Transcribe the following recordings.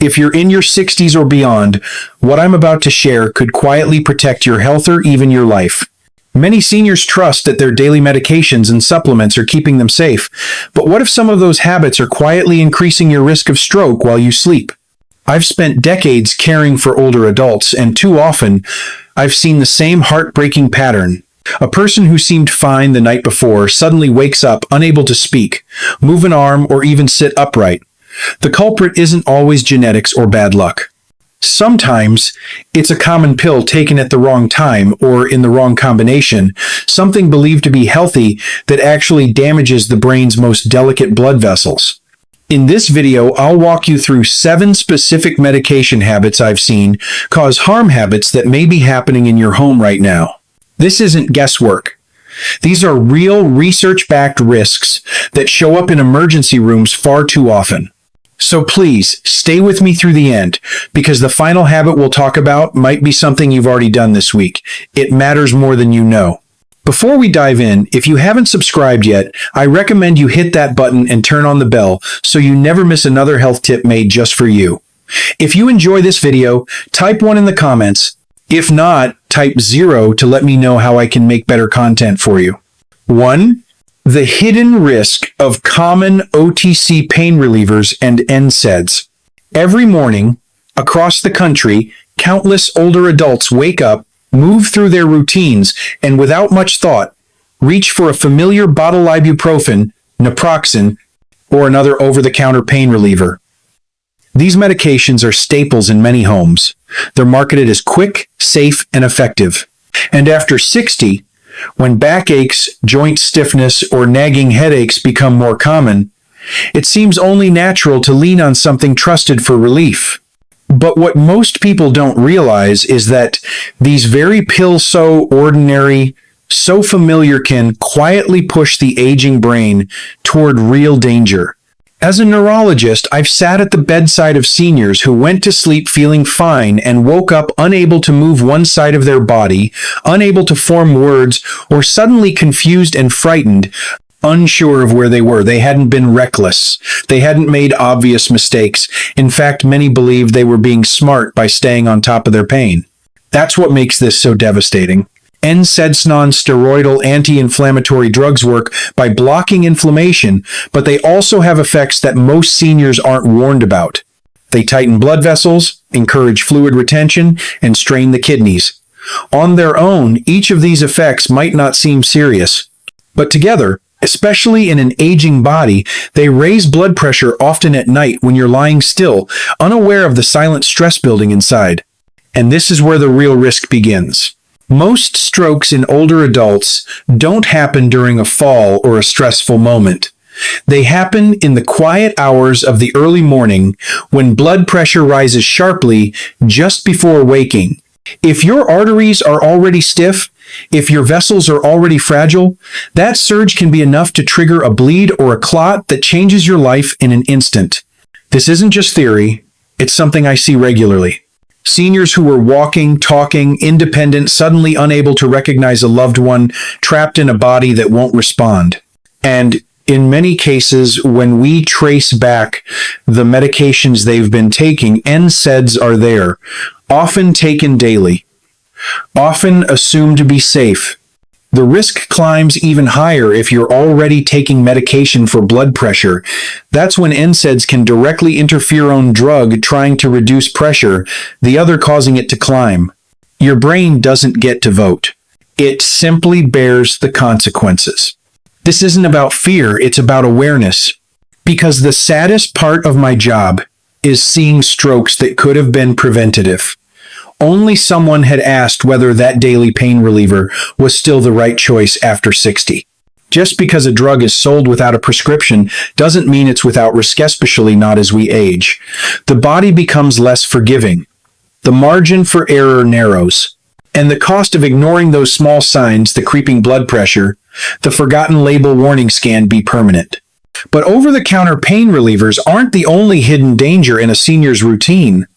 If you're in your 60s or beyond, what I'm about to share could quietly protect your health or even your life. Many seniors trust that their daily medications and supplements are keeping them safe, but what if some of those habits are quietly increasing your risk of stroke while you sleep? I've spent decades caring for older adults, and too often, I've seen the same heartbreaking pattern. A person who seemed fine the night before suddenly wakes up unable to speak, move an arm, or even sit upright. The culprit isn't always genetics or bad luck. Sometimes it's a common pill taken at the wrong time or in the wrong combination, something believed to be healthy that actually damages the brain's most delicate blood vessels. In this video, I'll walk you through 7 specific medication habits I've seen cause harm habits that may be happening in your home right now. This isn't guesswork. These are real research-backed risks that show up in emergency rooms far too often. So please, stay with me through the end, because the final habit we'll talk about might be something you've already done this week. It matters more than you know. Before we dive in, if you haven't subscribed yet, I recommend you hit that button and turn on the bell so you never miss another health tip made just for you. If you enjoy this video, type 1 in the comments. If not, type 0 to let me know how I can make better content for you. 1. The hidden risk of common OTC pain relievers and NSAIDs. Every morning, across the country, countless older adults wake up, move through their routines, and without much thought, reach for a familiar bottle ibuprofen, naproxen, or another over-the-counter pain reliever. These medications are staples in many homes. They're marketed as quick, safe, and effective. And after 60, when backaches, joint stiffness, or nagging headaches become more common, it seems only natural to lean on something trusted for relief. But what most people don't realize is that these very pills so ordinary, so familiar can quietly push the aging brain toward real danger. As a neurologist, I've sat at the bedside of seniors who went to sleep feeling fine and woke up unable to move one side of their body, unable to form words, or suddenly confused and frightened, unsure of where they were. They hadn't been reckless. They hadn't made obvious mistakes. In fact, many believed they were being smart by staying on top of their pain. That's what makes this so devastating. NSAIDs non-steroidal anti-inflammatory drugs work by blocking inflammation, but they also have effects that most seniors aren't warned about. They tighten blood vessels, encourage fluid retention, and strain the kidneys. On their own, each of these effects might not seem serious, but together, especially in an aging body, they raise blood pressure often at night when you're lying still, unaware of the silent stress building inside. And this is where the real risk begins. Most strokes in older adults don't happen during a fall or a stressful moment. They happen in the quiet hours of the early morning when blood pressure rises sharply just before waking. If your arteries are already stiff, if your vessels are already fragile, that surge can be enough to trigger a bleed or a clot that changes your life in an instant. This isn't just theory, it's something I see regularly. Seniors who were walking, talking, independent, suddenly unable to recognize a loved one, trapped in a body that won't respond. And in many cases, when we trace back the medications they've been taking, NSAIDs are there, often taken daily, often assumed to be safe. The risk climbs even higher if you're already taking medication for blood pressure. That's when NSAIDs can directly interfere on drug trying to reduce pressure, the other causing it to climb. Your brain doesn't get to vote. It simply bears the consequences. This isn't about fear, it's about awareness. Because the saddest part of my job is seeing strokes that could have been preventative. Only someone had asked whether that daily pain reliever was still the right choice after 60. Just because a drug is sold without a prescription doesn't mean it's without risk, especially not as we age. The body becomes less forgiving. The margin for error narrows. And the cost of ignoring those small signs, the creeping blood pressure, the forgotten label warning can be permanent. But over-the-counter pain relievers aren't the only hidden danger in a senior's routine.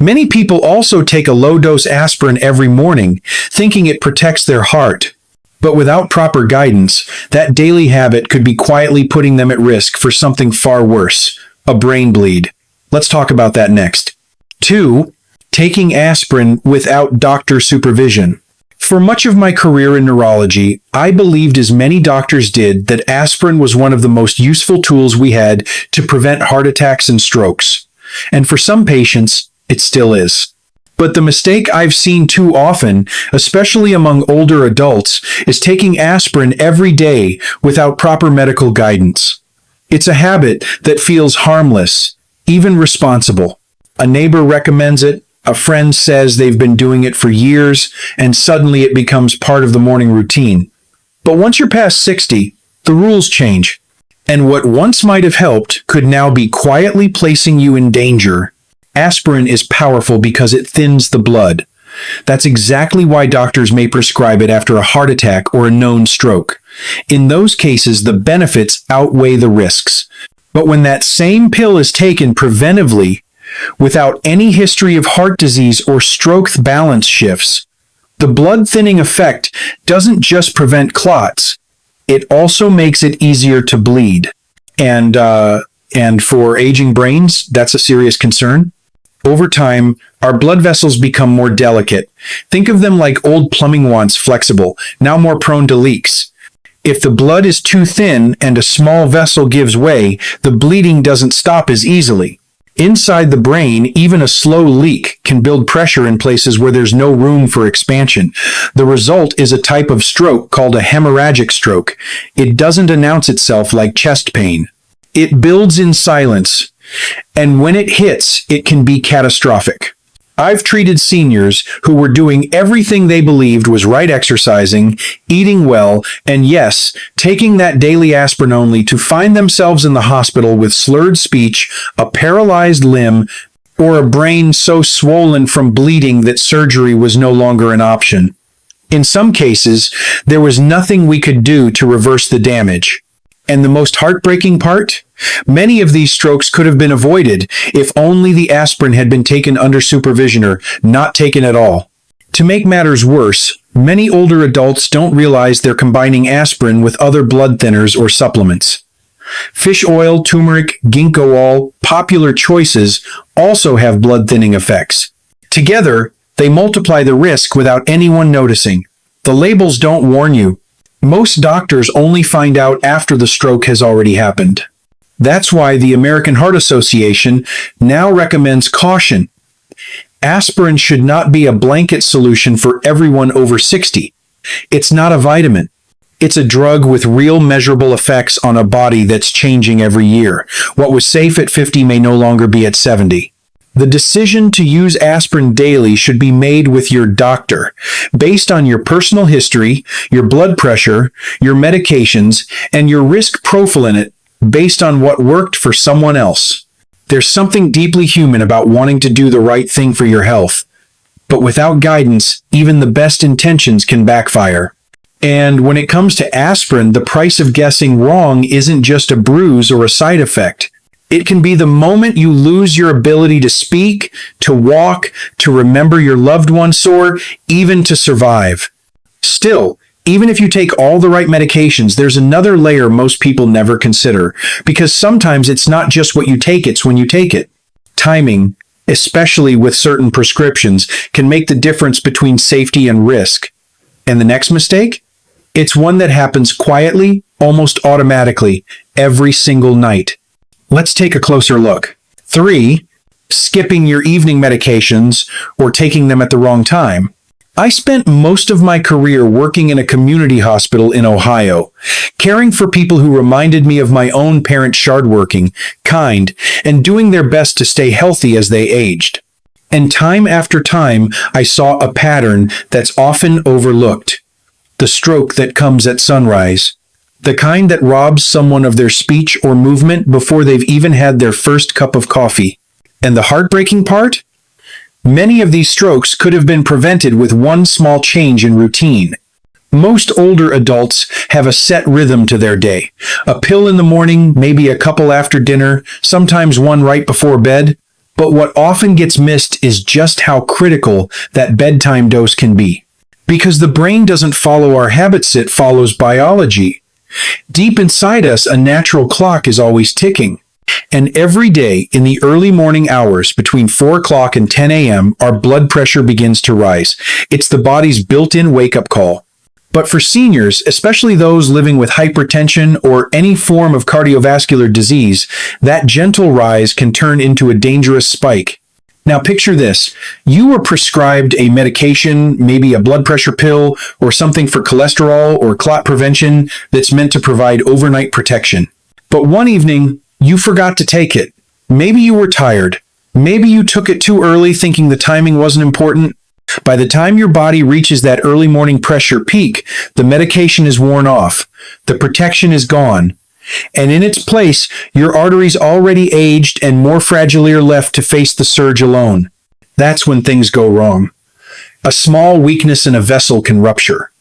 Many people also take a low-dose aspirin every morning, thinking it protects their heart. But without proper guidance, that daily habit could be quietly putting them at risk for something far worse, a brain bleed. Let's talk about that next. 2. Taking aspirin without doctor supervision. For much of my career in neurology, I believed, as many doctors did, that aspirin was one of the most useful tools we had to prevent heart attacks and strokes. And for some patients, it still is. But the mistake I've seen too often, especially among older adults, is taking aspirin every day without proper medical guidance. It's a habit that feels harmless, even responsible. A neighbor recommends it, a friend says they've been doing it for years, and suddenly it becomes part of the morning routine. But once you're past 60, the rules change. And what once might have helped could now be quietly placing you in danger. Aspirin is powerful because it thins the blood. That's exactly why doctors may prescribe it after a heart attack or a known stroke. In those cases, the benefits outweigh the risks. But when that same pill is taken preventively, without any history of heart disease or stroke, balance shifts. The blood thinning effect doesn't just prevent clots, it also makes it easier to bleed. And for aging brains, that's a serious concern. Over time, our blood vessels become more delicate. Think of them like old plumbing wands, flexible, now more prone to leaks. If the blood is too thin and a small vessel gives way, the bleeding doesn't stop as easily. Inside the brain, even a slow leak can build pressure in places where there's no room for expansion. The result is a type of stroke called a hemorrhagic stroke. It doesn't announce itself like chest pain. It builds in silence, and when it hits, it can be catastrophic. I've treated seniors who were doing everything they believed was right, exercising, eating well, and yes, taking that daily aspirin, only to find themselves in the hospital with slurred speech, a paralyzed limb, or a brain so swollen from bleeding that surgery was no longer an option. In some cases, there was nothing we could do to reverse the damage. And the most heartbreaking part? Many of these strokes could have been avoided if only the aspirin had been taken under supervision or not taken at all. To make matters worse, many older adults don't realize they're combining aspirin with other blood thinners or supplements. Fish oil, turmeric, ginkgo oil, popular choices, also have blood thinning effects. Together, they multiply the risk without anyone noticing. The labels don't warn you. Most doctors only find out after the stroke has already happened. That's why the American Heart Association now recommends caution. Aspirin should not be a blanket solution for everyone over 60. It's not a vitamin. It's a drug with real measurable effects on a body that's changing every year. What was safe at 50 may no longer be at 70. The decision to use aspirin daily should be made with your doctor, based on your personal history, your blood pressure, your medications, and your risk profile in it, based on what worked for someone else. There's something deeply human about wanting to do the right thing for your health. But without guidance, even the best intentions can backfire. And when it comes to aspirin, the price of guessing wrong isn't just a bruise or a side effect. It can be the moment you lose your ability to speak, to walk, to remember your loved ones, or even to survive. Still, even if you take all the right medications, there's another layer most people never consider, because sometimes it's not just what you take, it's when you take it. Timing, especially with certain prescriptions, can make the difference between safety and risk. And the next mistake? It's one that happens quietly, almost automatically, every single night. Let's take a closer look. 3. Skipping your evening medications or taking them at the wrong time. I spent most of my career working in a community hospital in Ohio, caring for people who reminded me of my own parents, hardworking, kind, and doing their best to stay healthy as they aged. And time after time, I saw a pattern that's often overlooked. The stroke that comes at sunrise. The kind that robs someone of their speech or movement before they've even had their first cup of coffee. And the heartbreaking part? Many of these strokes could have been prevented with one small change in routine. Most older adults have a set rhythm to their day. A pill in the morning, maybe a couple after dinner, sometimes one right before bed. But what often gets missed is just how critical that bedtime dose can be. Because the brain doesn't follow our habits, it follows biology. Deep inside us, a natural clock is always ticking. And every day in the early morning hours between 4 o'clock and 10 a.m., our blood pressure begins to rise. It's the body's built-in wake-up call. But for seniors, especially those living with hypertension or any form of cardiovascular disease, that gentle rise can turn into a dangerous spike. Now picture this. You were prescribed a medication, maybe a blood pressure pill, or something for cholesterol or clot prevention that's meant to provide overnight protection. But one evening, you forgot to take it. Maybe you were tired. Maybe you took it too early thinking the timing wasn't important. By the time your body reaches that early morning pressure peak, the medication is worn off, the protection is gone, and in its place, your arteries already aged and more fragile are left to face the surge alone. That's when things go wrong. A small weakness in a vessel can rupture.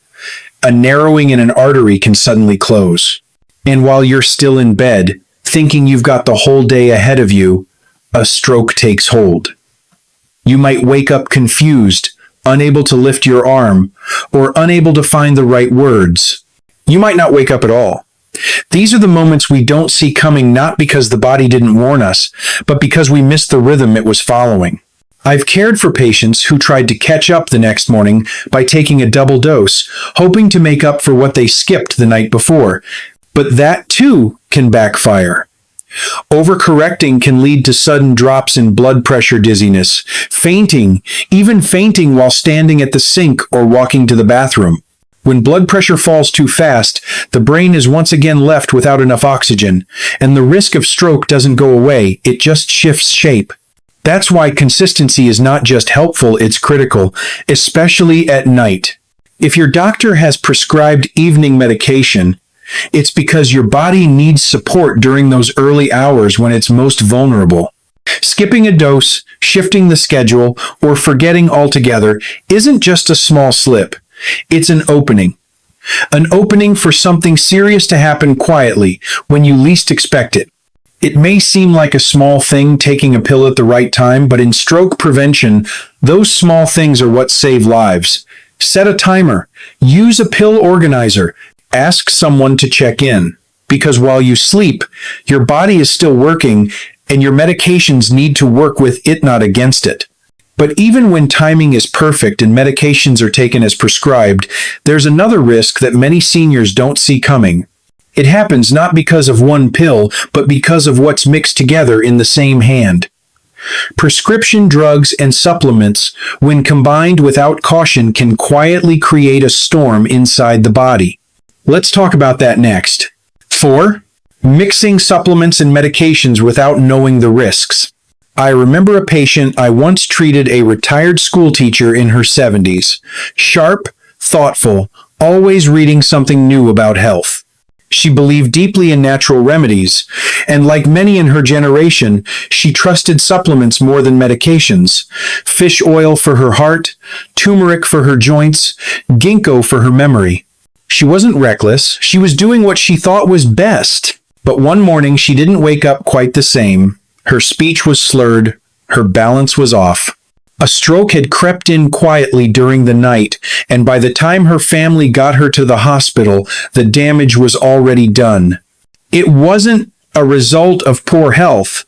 A narrowing in an artery can suddenly close. And while you're still in bed, thinking you've got the whole day ahead of you, a stroke takes hold. You might wake up confused, unable to lift your arm, or unable to find the right words. You might not wake up at all. These are the moments we don't see coming, not because the body didn't warn us, but because we missed the rhythm it was following. I've cared for patients who tried to catch up the next morning by taking a double dose, hoping to make up for what they skipped the night before. But that too can backfire. Overcorrecting can lead to sudden drops in blood pressure, dizziness, fainting, even fainting while standing at the sink or walking to the bathroom. When blood pressure falls too fast, the brain is once again left without enough oxygen, and the risk of stroke doesn't go away, it just shifts shape. That's why consistency is not just helpful, it's critical, especially at night. If your doctor has prescribed evening medication, it's because your body needs support during those early hours when it's most vulnerable. Skipping a dose, shifting the schedule, or forgetting altogether isn't just a small slip. It's an opening. An opening for something serious to happen quietly when you least expect it. It may seem like a small thing, taking a pill at the right time, but in stroke prevention, those small things are what save lives. Set a timer. Use a pill organizer. Ask someone to check in, because while you sleep, your body is still working and your medications need to work with it, not against it. But even when timing is perfect and medications are taken as prescribed, there's another risk that many seniors don't see coming. It happens not because of one pill, but because of what's mixed together in the same hand. Prescription drugs and supplements, when combined without caution, can quietly create a storm inside the body. Let's talk about that next. 4. Mixing supplements and medications without knowing the risks. I remember a patient I once treated, a retired school teacher in her 70s. Sharp, thoughtful, always reading something new about health. She believed deeply in natural remedies, and like many in her generation, she trusted supplements more than medications. Fish oil for her heart, turmeric for her joints, ginkgo for her memory. She wasn't reckless, she was doing what she thought was best. But one morning she didn't wake up quite the same. Her speech was slurred, her balance was off. A stroke had crept in quietly during the night, and by the time her family got her to the hospital, the damage was already done. It wasn't a result of poor health.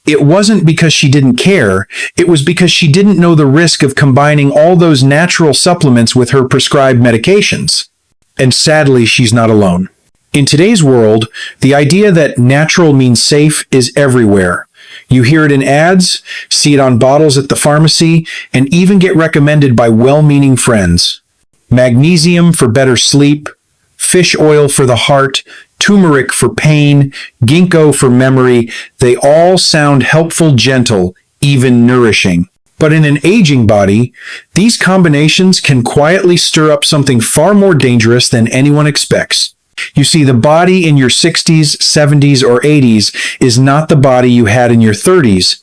It wasn't because she didn't care. It was because she didn't know the risk of combining all those natural supplements with her prescribed medications. And sadly, she's not alone. In today's world, the idea that natural means safe is everywhere. You hear it in ads, see it on bottles at the pharmacy, and even get recommended by well-meaning friends. Magnesium for better sleep, fish oil for the heart, turmeric for pain, ginkgo for memory, they all sound helpful, gentle, even nourishing. But in an aging body, these combinations can quietly stir up something far more dangerous than anyone expects. You see, the body in your 60s, 70s, or 80s is not the body you had in your 30s.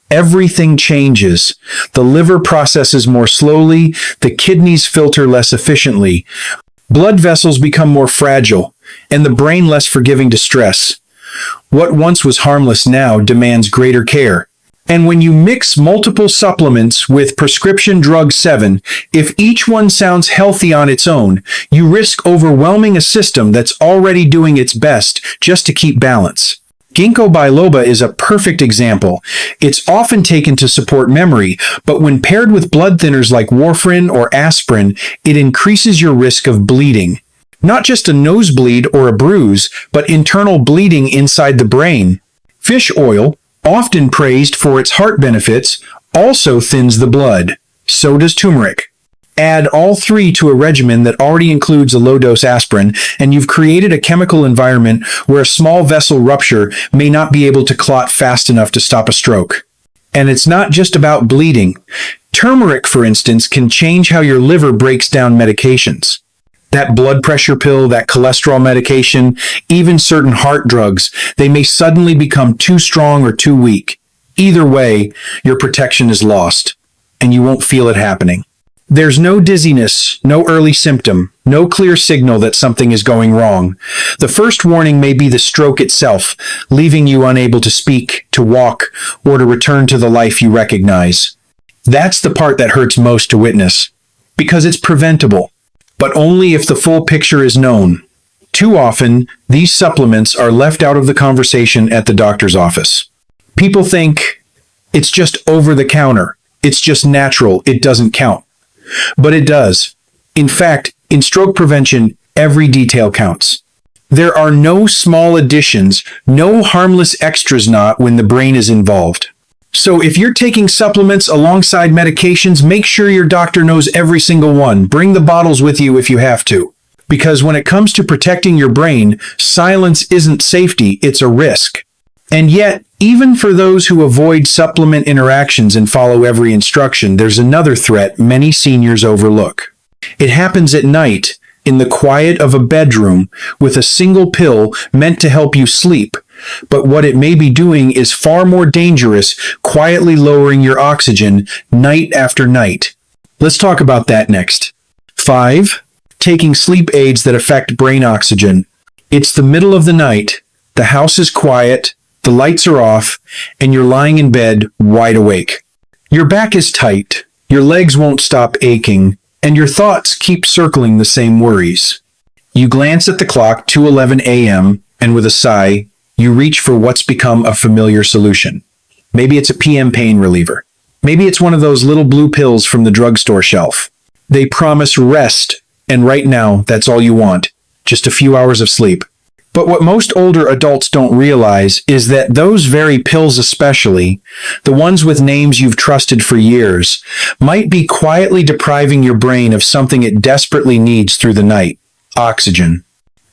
Everything changes. The liver processes more slowly, the kidneys filter less efficiently, blood vessels become more fragile, and the brain less forgiving to stress. What once was harmless now demands greater care. And when you mix multiple supplements with prescription drug 7, if each one sounds healthy on its own, you risk overwhelming a system that's already doing its best just to keep balance. Ginkgo biloba is a perfect example. It's often taken to support memory, but when paired with blood thinners like warfarin or aspirin, it increases your risk of bleeding. Not just a nosebleed or a bruise, but internal bleeding inside the brain. Fish oil, often praised for its heart benefits, also thins the blood. So does turmeric. Add all three to a regimen that already includes a low-dose aspirin, and you've created a chemical environment where a small vessel rupture may not be able to clot fast enough to stop a stroke. And it's not just about bleeding. Turmeric, for instance, can change how your liver breaks down medications. That blood pressure pill, that cholesterol medication, even certain heart drugs, they may suddenly become too strong or too weak. Either way, your protection is lost, and you won't feel it happening. There's no dizziness, no early symptom, no clear signal that something is going wrong. The first warning may be the stroke itself, leaving you unable to speak, to walk, or to return to the life you recognize. That's the part that hurts most to witness, because it's preventable, but only if the full picture is known. Too often, these supplements are left out of the conversation at the doctor's office. People think it's just over the counter, it's just natural, it doesn't count. But it does. In fact, in stroke prevention, every detail counts. There are no small additions, no harmless extras not when the brain is involved. So if you're taking supplements alongside medications, make sure your doctor knows every single one. Bring the bottles with you if you have to. Because when it comes to protecting your brain, silence isn't safety, it's a risk. And yet, even for those who avoid supplement interactions and follow every instruction, there's another threat many seniors overlook. It happens at night, in the quiet of a bedroom, with a single pill meant to help you sleep. But what it may be doing is far more dangerous, quietly lowering your oxygen night after night. Let's talk about that next. 5. Taking sleep aids that affect brain oxygen. It's the middle of the night, the house is quiet, the lights are off, and you're lying in bed wide awake. Your back is tight, your legs won't stop aching, and your thoughts keep circling the same worries. You glance at the clock, 2:11 a.m., and with a sigh, you reach for what's become a familiar solution. Maybe it's a PM pain reliever. Maybe it's one of those little blue pills from the drugstore shelf. They promise rest, and right now, that's all you want. Just a few hours of sleep. But what most older adults don't realize is that those very pills especially, the ones with names you've trusted for years, might be quietly depriving your brain of something it desperately needs through the night: oxygen.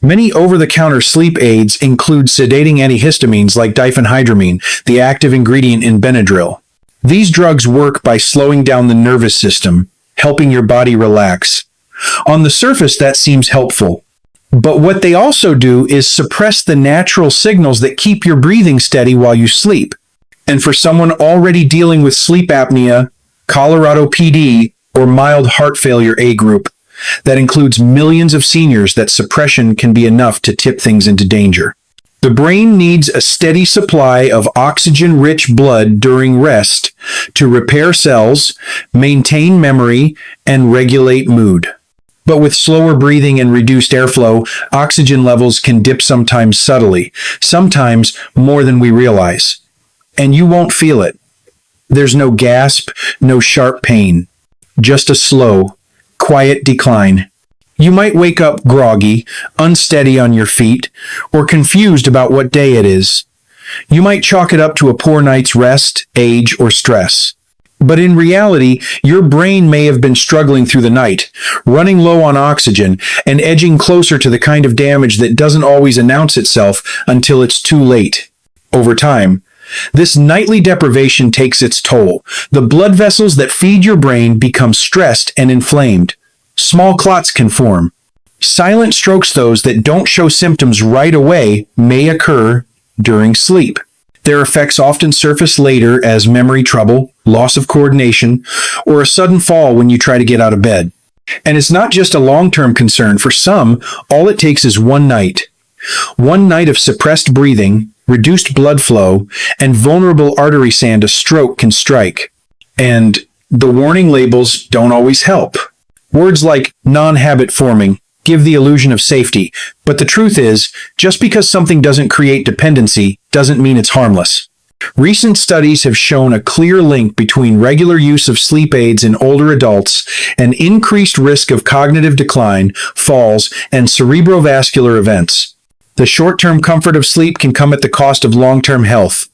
Many over-the-counter sleep aids include sedating antihistamines like diphenhydramine, the active ingredient in Benadryl. These drugs work by slowing down the nervous system, helping your body relax. On the surface, that seems helpful. But what they also do is suppress the natural signals that keep your breathing steady while you sleep. And for someone already dealing with sleep apnea, Colorado PD, or mild heart failure A group, that includes millions of seniors, that suppression can be enough to tip things into danger. The brain needs a steady supply of oxygen-rich blood during rest to repair cells, maintain memory, and regulate mood. But with slower breathing and reduced airflow, oxygen levels can dip sometimes subtly, sometimes more than we realize. And you won't feel it. There's no gasp, no sharp pain, just a slow, quiet decline. You might wake up groggy, unsteady on your feet, or confused about what day it is. You might chalk it up to a poor night's rest, age, or stress. But in reality, your brain may have been struggling through the night, running low on oxygen, and edging closer to the kind of damage that doesn't always announce itself until it's too late. Over time, this nightly deprivation takes its toll. The blood vessels that feed your brain become stressed and inflamed. Small clots can form. Silent strokes, those that don't show symptoms right away, may occur during sleep. Their effects often surface later as memory trouble, loss of coordination, or a sudden fall when you try to get out of bed. And it's not just a long-term concern. For some, all it takes is one night. One night of suppressed breathing, reduced blood flow, and vulnerable artery sand, a stroke can strike. And the warning labels don't always help. Words like non-habit forming, give the illusion of safety, but the truth is, just because something doesn't create dependency doesn't mean it's harmless. Recent studies have shown a clear link between regular use of sleep aids in older adults and increased risk of cognitive decline, falls, and cerebrovascular events. The short-term comfort of sleep can come at the cost of long-term health.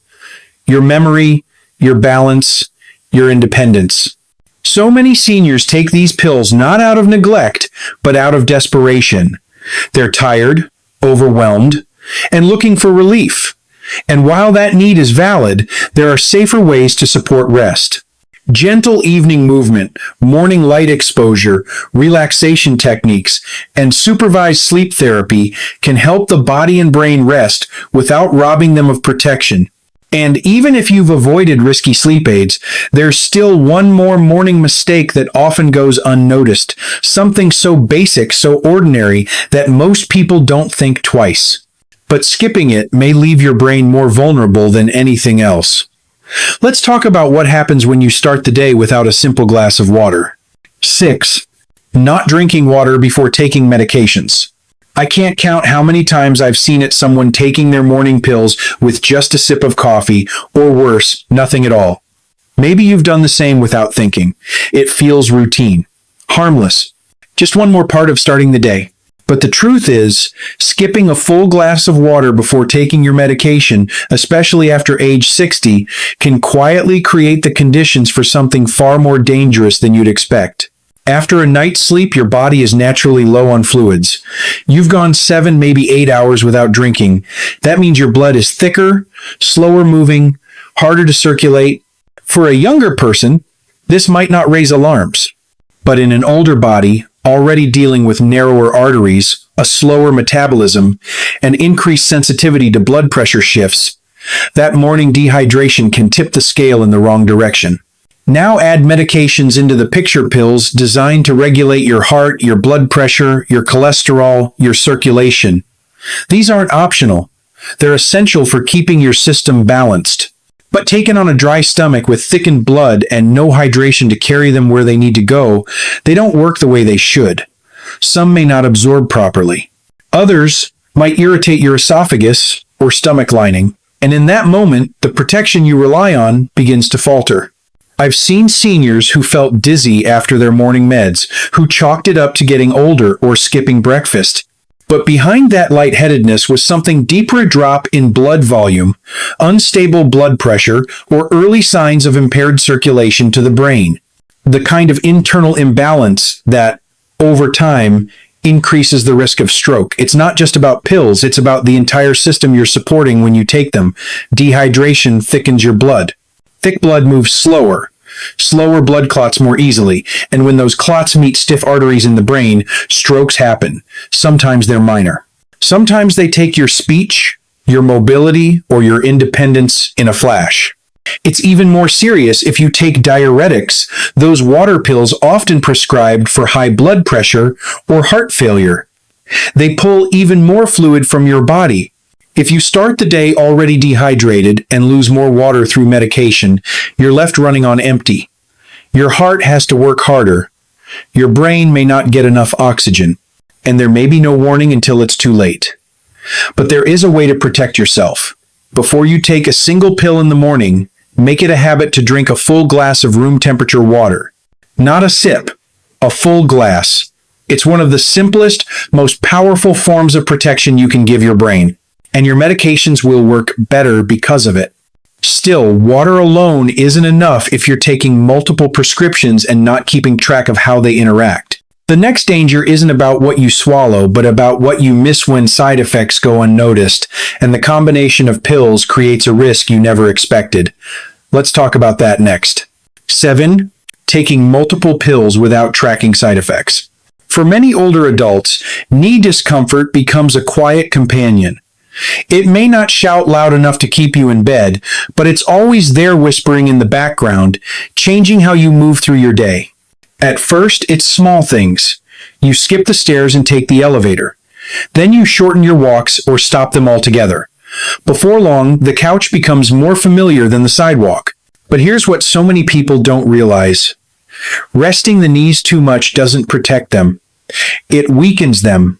Your memory, your balance, your independence. So many seniors take these pills not out of neglect, but out of desperation. They're tired, overwhelmed, and looking for relief. And while that need is valid, there are safer ways to support rest. Gentle evening movement, morning light exposure, relaxation techniques, and supervised sleep therapy can help the body and brain rest without robbing them of protection. And even if you've avoided risky sleep aids, there's still one more morning mistake that often goes unnoticed, something so basic, so ordinary, that most people don't think twice. But skipping it may leave your brain more vulnerable than anything else. Let's talk about what happens when you start the day without a simple glass of water. 6. Not drinking water before taking medications. I can't count how many times I've seen someone taking their morning pills with just a sip of coffee, or worse, nothing at all. Maybe you've done the same without thinking. It feels routine, harmless, just one more part of starting the day. But the truth is, skipping a full glass of water before taking your medication, especially after age 60, can quietly create the conditions for something far more dangerous than you'd expect. After a night's sleep, your body is naturally low on fluids. You've gone 7, maybe 8 hours without drinking. That means your blood is thicker, slower moving, harder to circulate. For a younger person, this might not raise alarms. But in an older body, already dealing with narrower arteries, a slower metabolism, and increased sensitivity to blood pressure shifts, that morning dehydration can tip the scale in the wrong direction. Now add medications into the picture, pills designed to regulate your heart, your blood pressure, your cholesterol, your circulation. These aren't optional. They're essential for keeping your system balanced. But taken on a dry stomach with thickened blood and no hydration to carry them where they need to go, they don't work the way they should. Some may not absorb properly. Others might irritate your esophagus or stomach lining, and in that moment, the protection you rely on begins to falter. I've seen seniors who felt dizzy after their morning meds, who chalked it up to getting older or skipping breakfast. But behind that lightheadedness was something deeper: a drop in blood volume, unstable blood pressure, or early signs of impaired circulation to the brain. The kind of internal imbalance that, over time, increases the risk of stroke. It's not just about pills, it's about the entire system you're supporting when you take them. Dehydration thickens your blood. Thick blood moves slower. Slower blood clots more easily, and when those clots meet stiff arteries in the brain, strokes happen. Sometimes they're minor. Sometimes they take your speech, your mobility, or your independence in a flash. It's even more serious if you take diuretics, those water pills often prescribed for high blood pressure or heart failure. They pull even more fluid from your body. If you start the day already dehydrated and lose more water through medication, you're left running on empty. Your heart has to work harder. Your brain may not get enough oxygen, and there may be no warning until it's too late. But there is a way to protect yourself. Before you take a single pill in the morning, make it a habit to drink a full glass of room temperature water. Not a sip, a full glass. It's one of the simplest, most powerful forms of protection you can give your brain. And your medications will work better because of it. Still, water alone isn't enough if you're taking multiple prescriptions and not keeping track of how they interact. The next danger isn't about what you swallow, but about what you miss when side effects go unnoticed, and the combination of pills creates a risk you never expected. Let's talk about that next. 7. Taking multiple pills without tracking side effects. For many older adults, knee discomfort becomes a quiet companion. It may not shout loud enough to keep you in bed, but it's always there whispering in the background, changing how you move through your day. At first, it's small things. You skip the stairs and take the elevator. Then you shorten your walks or stop them altogether. Before long, the couch becomes more familiar than the sidewalk. But here's what so many people don't realize. Resting the knees too much doesn't protect them. It weakens them.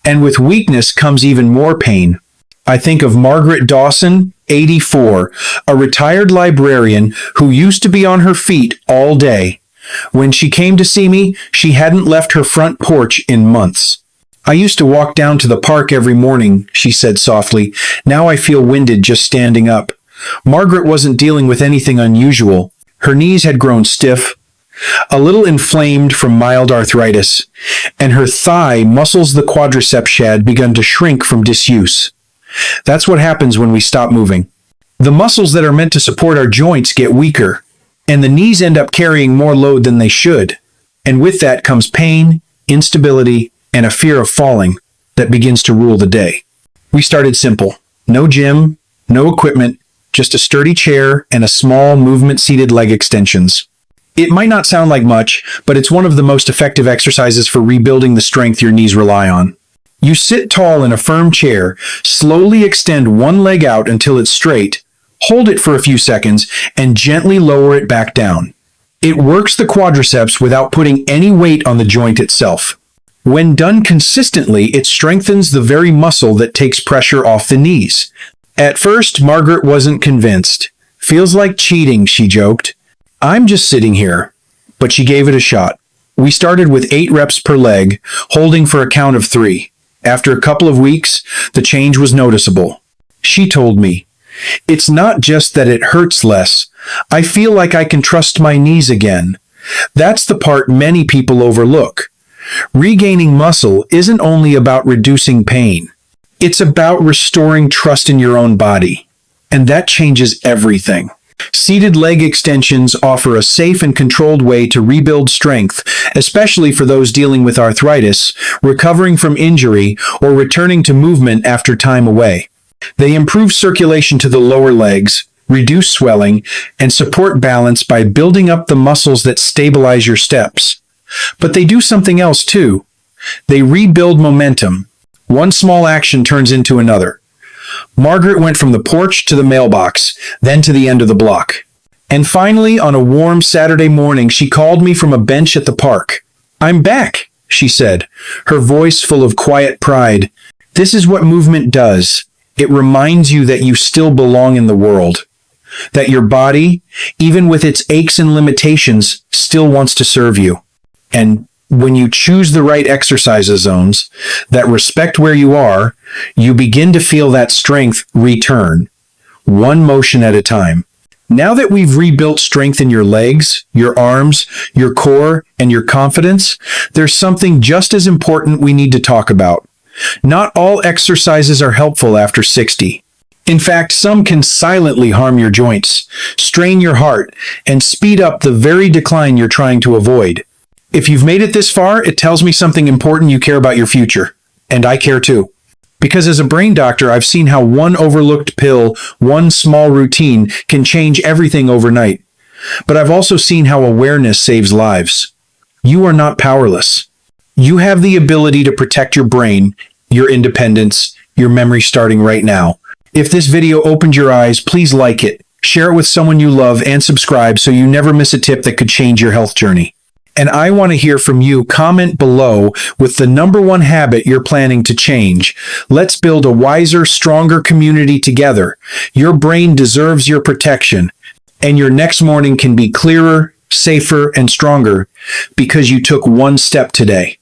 And with weakness comes even more pain. I think of Margaret Dawson, 84, a retired librarian who used to be on her feet all day. When she came to see me, she hadn't left her front porch in months. I used to walk down to the park every morning, she said softly. Now I feel winded just standing up. Margaret wasn't dealing with anything unusual. Her knees had grown stiff, a little inflamed from mild arthritis, and her thigh muscles, the quadriceps, had begun to shrink from disuse. That's what happens when we stop moving. The muscles that are meant to support our joints get weaker, and the knees end up carrying more load than they should. And with that comes pain, instability, and a fear of falling that begins to rule the day. We started simple. No gym, no equipment, just a sturdy chair and a small movement-seated leg extensions. It might not sound like much, but it's one of the most effective exercises for rebuilding the strength your knees rely on. You sit tall in a firm chair, slowly extend one leg out until it's straight, hold it for a few seconds, and gently lower it back down. It works the quadriceps without putting any weight on the joint itself. When done consistently, it strengthens the very muscle that takes pressure off the knees. At first, Margaret wasn't convinced. Feels like cheating, she joked. I'm just sitting here. But she gave it a shot. We started with 8 reps per leg, holding for a count of 3. After a couple of weeks, the change was noticeable. She told me, "It's not just that it hurts less. I feel like I can trust my knees again." That's the part many people overlook. Regaining muscle isn't only about reducing pain. It's about restoring trust in your own body. And that changes everything. Seated leg extensions offer a safe and controlled way to rebuild strength, especially for those dealing with arthritis, recovering from injury, or returning to movement after time away. They improve circulation to the lower legs, reduce swelling, and support balance by building up the muscles that stabilize your steps. But they do something else too. They rebuild momentum. One small action turns into another. Margaret went from the porch to the mailbox, then to the end of the block. And finally, on a warm Saturday morning, she called me from a bench at the park. "I'm back," she said, her voice full of quiet pride. "This is what movement does. It reminds you that you still belong in the world. That your body, even with its aches and limitations, still wants to serve you. And when you choose the right exercise zones that respect where you are, you begin to feel that strength return, one motion at a time." Now that we've rebuilt strength in your legs, your arms, your core, and your confidence, there's something just as important we need to talk about. Not all exercises are helpful after 60. In fact, some can silently harm your joints, strain your heart, and speed up the very decline you're trying to avoid. If you've made it this far, it tells me something important: you care about your future. And I care too. Because as a brain doctor, I've seen how one overlooked pill, one small routine, can change everything overnight. But I've also seen how awareness saves lives. You are not powerless. You have the ability to protect your brain, your independence, your memory starting right now. If this video opened your eyes, please like it, share it with someone you love, and subscribe so you never miss a tip that could change your health journey. And I want to hear from you. Comment below with the #1 habit you're planning to change. Let's build a wiser, stronger community together. Your brain deserves your protection, and your next morning can be clearer, safer, and stronger because you took one step today.